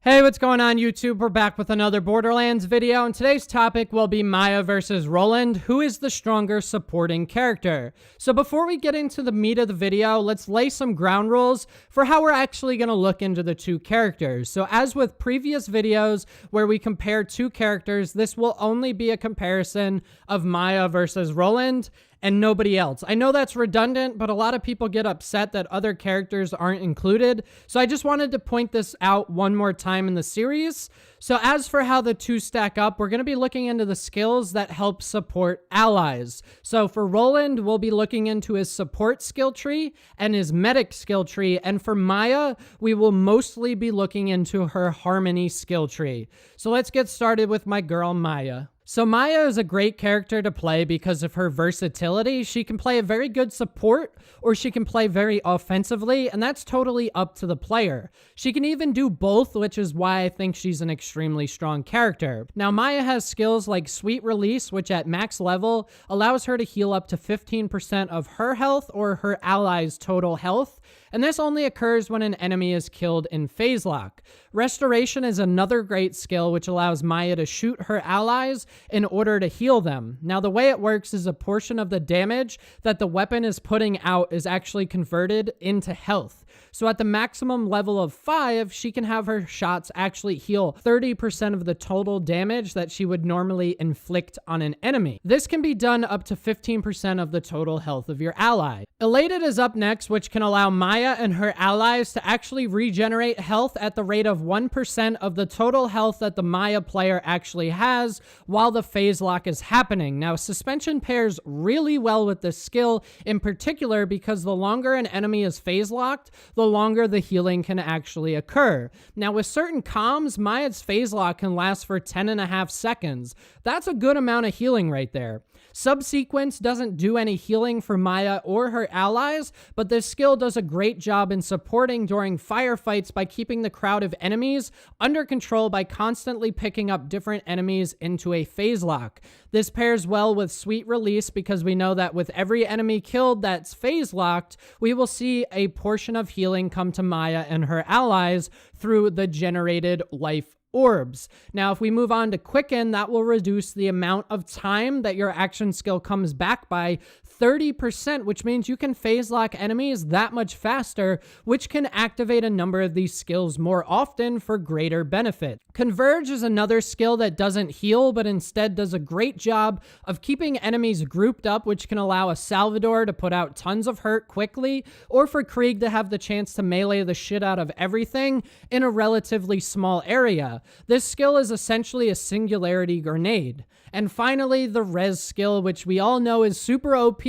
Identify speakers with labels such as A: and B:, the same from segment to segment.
A: Hey, what's going on YouTube? We're back with another Borderlands video, and today's topic will be Maya versus Roland. Who is the stronger supporting character? So before we get into the meat of the video, let's lay some ground rules for how we're actually going to look into the two characters. So as with previous videos where we compare two characters, this will only be a comparison of Maya versus Roland and nobody else. I know that's redundant, but a lot of people get upset that other characters aren't included. So I just wanted to point this out one more time in the series. So as for how the two stack up, we're going to be looking into the skills that help support allies. So for Roland, we'll be looking into his support skill tree and his medic skill tree. And for Maya, we will mostly be looking into her harmony skill tree. So let's get started with my girl Maya. So Maya is a great character to play because of her versatility. She can play a very good support or she can play very offensively, and that's totally up to the player. She can even do both, which is why I think she's an extremely strong character. Now Maya has skills like Sweet Release, which at max level allows her to heal up to 15% of her health or her allies' total health. And this only occurs when an enemy is killed in phase lock. Restoration is another great skill which allows Maya to shoot her allies in order to heal them. Now the way it works is a portion of the damage that the weapon is putting out is actually converted into health. So at the maximum level of 5, she can have her shots actually heal 30% of the total damage that she would normally inflict on an enemy. This can be done up to 15% of the total health of your ally. Elated is up next, which can allow Maya and her allies to actually regenerate health at the rate of 1% of the total health that the Maya player actually has while the phase lock is happening. Now, suspension pairs really well with this skill in particular because the longer an enemy is phase locked, the longer the healing can actually occur. Now, with certain comms, Maya's phase lock can last for 10.5 seconds. That's a good amount of healing right there. Subsequence doesn't do any healing for Maya or her allies, but this skill does a great job in supporting during firefights by keeping the crowd of enemies under control by constantly picking up different enemies into a phase lock. This pairs well with Sweet Release because we know that with every enemy killed that's phase locked, we will see a portion of healing come to Maya and her allies through the generated life orbs. Now, if we move on to Quicken, that will reduce the amount of time that your action skill comes back by 30%, which means you can phase lock enemies that much faster, which can activate a number of these skills more often for greater benefit. Converge is another skill that doesn't heal, but instead does a great job of keeping enemies grouped up, which can allow a Salvador to put out tons of hurt quickly, or for Krieg to have the chance to melee the shit out of everything in a relatively small area. This skill is essentially a singularity grenade. And finally, the res skill, which we all know is super OP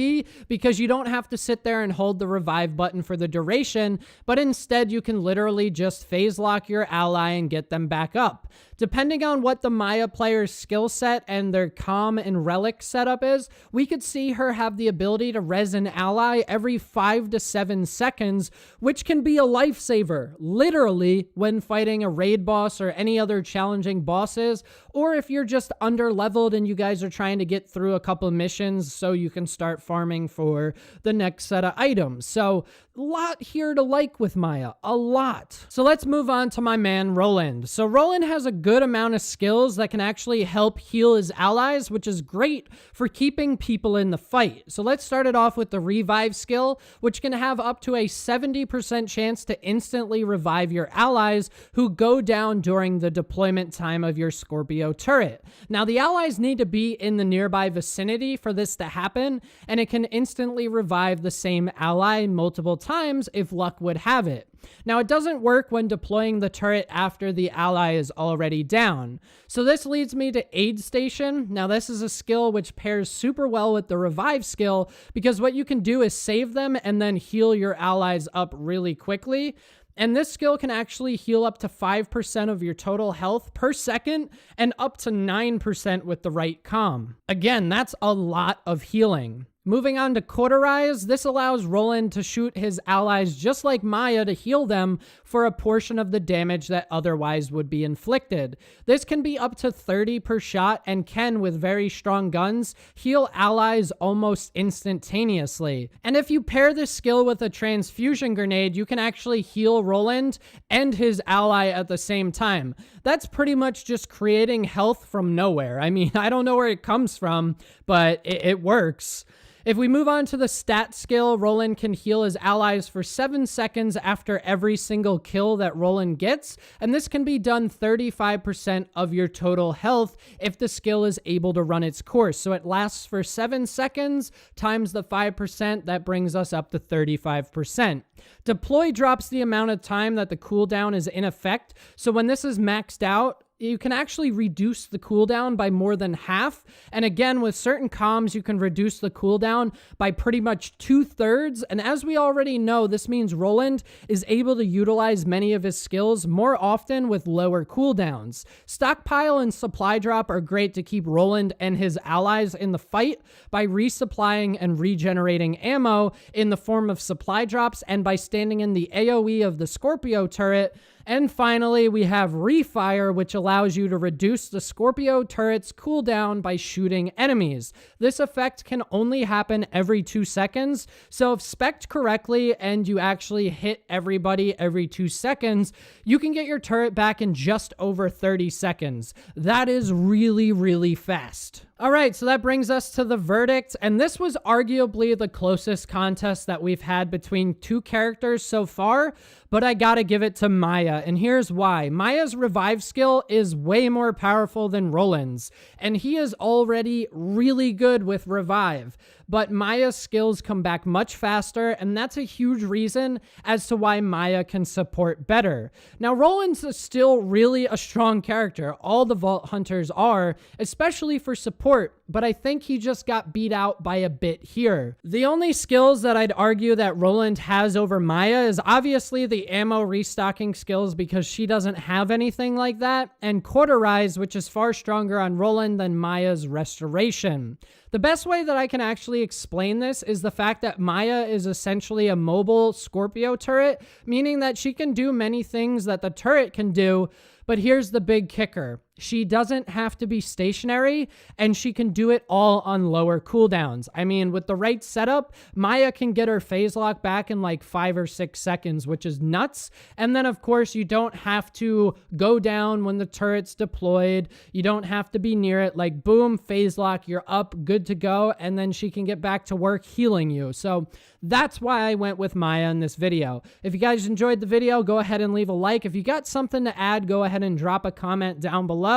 A: because you don't have to sit there and hold the revive button for the duration, but instead you can literally just phase lock your ally and get them back up. Depending on what the Maya player's skill set and their calm and relic setup is, we could see her have the ability to res an ally every 5 to 7 seconds, which can be a lifesaver, literally, when fighting a raid boss or any other challenging bosses, or if you're just under-leveled and you guys are trying to get through a couple missions so you can start farming for the next set of items. So, a lot here to like with Maya, a lot. So let's move on to my man Roland. So Roland has a good amount of skills that can actually help heal his allies, which is great for keeping people in the fight. So let's start it off with the revive skill, which can have up to a 70% chance to instantly revive your allies who go down during the deployment time of your Scorpio turret. Now the allies need to be in the nearby vicinity for this to happen, and it can instantly revive the same ally multiple times if luck would have it. Now, it doesn't work when deploying the turret after the ally is already down. So this leads me to Aid Station. Now, this is a skill which pairs super well with the revive skill because what you can do is save them and then heal your allies up really quickly. And this skill can actually heal up to 5% of your total health per second and up to 9% with the right comm. Again, that's a lot of healing. Moving on to Cauterize, this allows Roland to shoot his allies just like Maya to heal them for a portion of the damage that otherwise would be inflicted. This can be up to 30 per shot and can, with very strong guns, heal allies almost instantaneously. And if you pair this skill with a transfusion grenade, you can actually heal Roland and his ally at the same time. That's pretty much just creating health from nowhere. I mean, I don't know where it comes from, but it works. If we move on to the stat skill, Roland can heal his allies for 7 seconds after every single kill that Roland gets, and this can be done 35% of your total health if the skill is able to run its course. So it lasts for 7 seconds times the 5%, that brings us up to 35%. Deploy drops the amount of time that the cooldown is in effect, so when this is maxed out, you can actually reduce the cooldown by more than half. And again, with certain comms, you can reduce the cooldown by pretty much 2/3. And as we already know, this means Roland is able to utilize many of his skills more often with lower cooldowns. Stockpile and supply drop are great to keep Roland and his allies in the fight by resupplying and regenerating ammo in the form of supply drops and by standing in the AoE of the Scorpio turret. And finally, we have Refire, which allows you to reduce the Scorpio turret's cooldown by shooting enemies. This effect can only happen every 2 seconds, so if spec'd correctly and you actually hit everybody every 2 seconds, you can get your turret back in just over 30 seconds. That is really, really fast. All right, so that brings us to the verdict, and this was arguably the closest contest that we've had between two characters so far, but I gotta give it to Maya, and here's why. Maya's revive skill is way more powerful than Roland's, and he is already really good with revive, but Maya's skills come back much faster, and that's a huge reason as to why Maya can support better. Now, Roland's still really a strong character. All the Vault Hunters are, especially for support, but I think he just got beat out by a bit here. The only skills that I'd argue that Roland has over Maya is obviously the ammo restocking skills, because she doesn't have anything like that, and Cauterize, which is far stronger on Roland than Maya's Restoration. The best way that I can actually explain this is the fact that Maya is essentially a mobile Scorpio turret, meaning that she can do many things that the turret can do, but here's the big kicker. She doesn't have to be stationary, and she can do it all on lower cooldowns. I mean, with the right setup, Maya can get her phase lock back in like 5 or 6 seconds, which is nuts. And then, of course, you don't have to go down when the turret's deployed. You don't have to be near it. Like, boom, phase lock, you're up, good to go, and then she can get back to work healing you. So that's why I went with Maya in this video. If you guys enjoyed the video, go ahead and leave a like. If you got something to add, go ahead and drop a comment down below.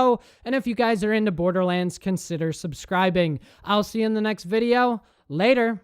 A: And if you guys are into Borderlands, consider subscribing. I'll see you in the next video. Later.